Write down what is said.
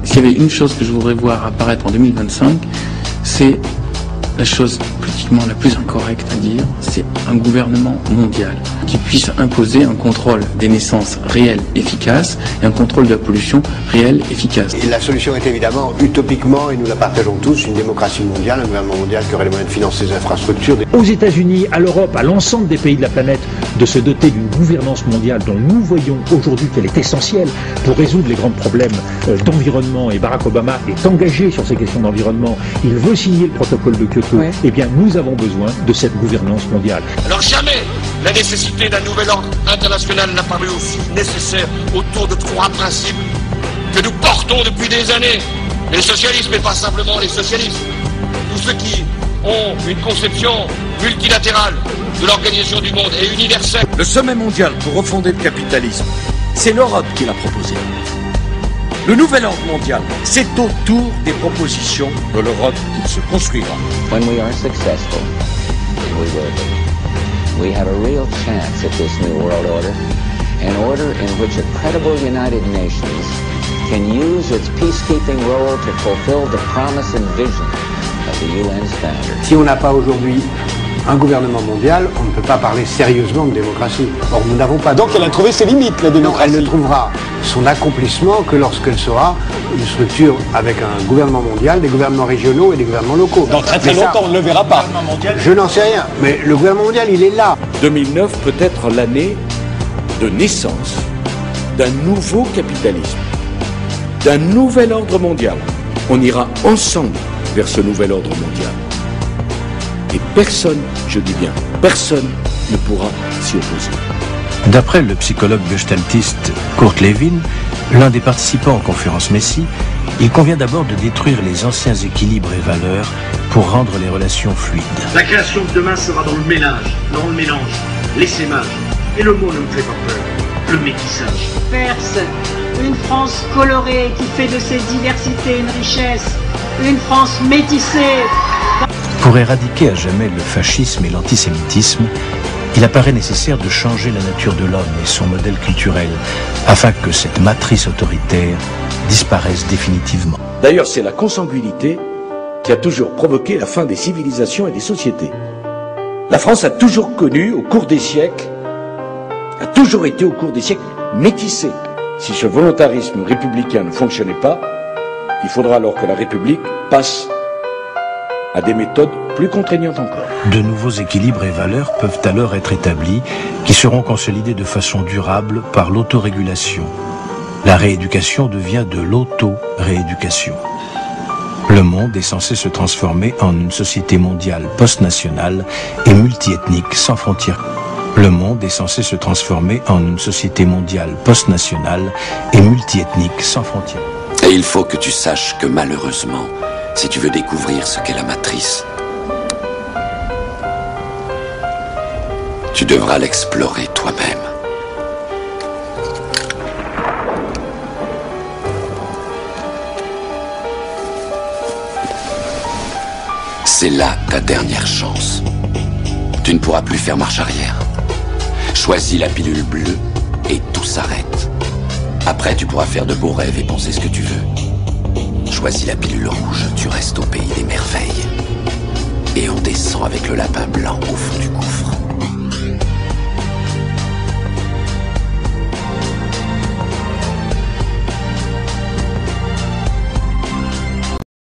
S'il y avait une chose que je voudrais voir apparaître en 2025, c'est la chose politiquement la plus incorrecte à dire, c'est un gouvernement mondial qui puisse imposer un contrôle des naissances réel, efficace, et un contrôle de la pollution réel, efficace. Et la solution est évidemment, utopiquement, et nous la partageons tous, une démocratie mondiale, un gouvernement mondial qui aurait les moyens de financer ses infrastructures. Aux États-Unis, à l'Europe, à l'ensemble des pays de la planète, de se doter d'une gouvernance mondiale dont nous voyons aujourd'hui qu'elle est essentielle pour résoudre les grands problèmes d'environnement. Et Barack Obama est engagé sur ces questions d'environnement. Il veut signer le protocole de Kyoto. Ouais. Eh bien, nous avons besoin de cette gouvernance mondiale. Alors jamais la nécessité d'un nouvel ordre international n'a paru aussi nécessaire autour de trois principes que nous portons depuis des années. Les socialistes, mais pas simplement les socialistes. Tous ceux qui ont une conception multilatérale de l'organisation du monde et universelle. Le sommet mondial pour refonder le capitalisme, c'est l'Europe qui l'a proposé. Le nouvel ordre mondial, c'est autour des propositions de l'Europe qu'il se construira. When we are successful, we will be. We have a real chance at this new world order, an order in which a credible United Nations can use its peacekeeping role to fulfill the promise and vision of the UN standard. Si on n'a pas aujourd'hui un gouvernement mondial, on ne peut pas parler sérieusement de démocratie. Or, nous n'avons pas... Donc elle a trouvé ses limites, la démocratie. Non, elle ne trouvera son accomplissement que lorsqu'elle sera une structure avec un gouvernement mondial, des gouvernements régionaux et des gouvernements locaux. Dans très longtemps, on ne le verra pas. Je n'en sais rien, mais le gouvernement mondial, il est là. 2009 peut être l'année de naissance d'un nouveau capitalisme, d'un nouvel ordre mondial. On ira ensemble vers ce nouvel ordre mondial. Et personne, je dis bien, personne ne pourra s'y opposer. D'après le psychologue gestaltiste Kurt Lewin, l'un des participants en conférence Messi, il convient d'abord de détruire les anciens équilibres et valeurs pour rendre les relations fluides. La création de demain sera dans le mélange, l'essaimage. Et le mot ne me fait pas peur, le métissage. Perse, une France colorée qui fait de ses diversités une richesse, une France métissée. Pour éradiquer à jamais le fascisme et l'antisémitisme, il apparaît nécessaire de changer la nature de l'homme et son modèle culturel, afin que cette matrice autoritaire disparaisse définitivement. D'ailleurs, c'est la consanguinité qui a toujours provoqué la fin des civilisations et des sociétés. La France a toujours connu, au cours des siècles, a toujours été au cours des siècles métissée. Si ce volontarisme républicain ne fonctionnait pas, il faudra alors que la République passe à des méthodes plus contraignantes encore. De nouveaux équilibres et valeurs peuvent alors être établis, qui seront consolidés de façon durable par l'autorégulation. La rééducation devient de l'auto-rééducation. Le monde est censé se transformer en une société mondiale post-nationale et multiethnique sans frontières. Le monde est censé se transformer en une société mondiale post-nationale et multiethnique sans frontières. Et il faut que tu saches que malheureusement, si tu veux découvrir ce qu'est la matrice, tu devras l'explorer toi-même. C'est là ta dernière chance. Tu ne pourras plus faire marche arrière. Choisis la pilule bleue et tout s'arrête. Après, tu pourras faire de beaux rêves et penser ce que tu veux. Choisis la pilule rouge, tu restes au pays des merveilles. Et on descend avec le lapin blanc au fond du gouffre.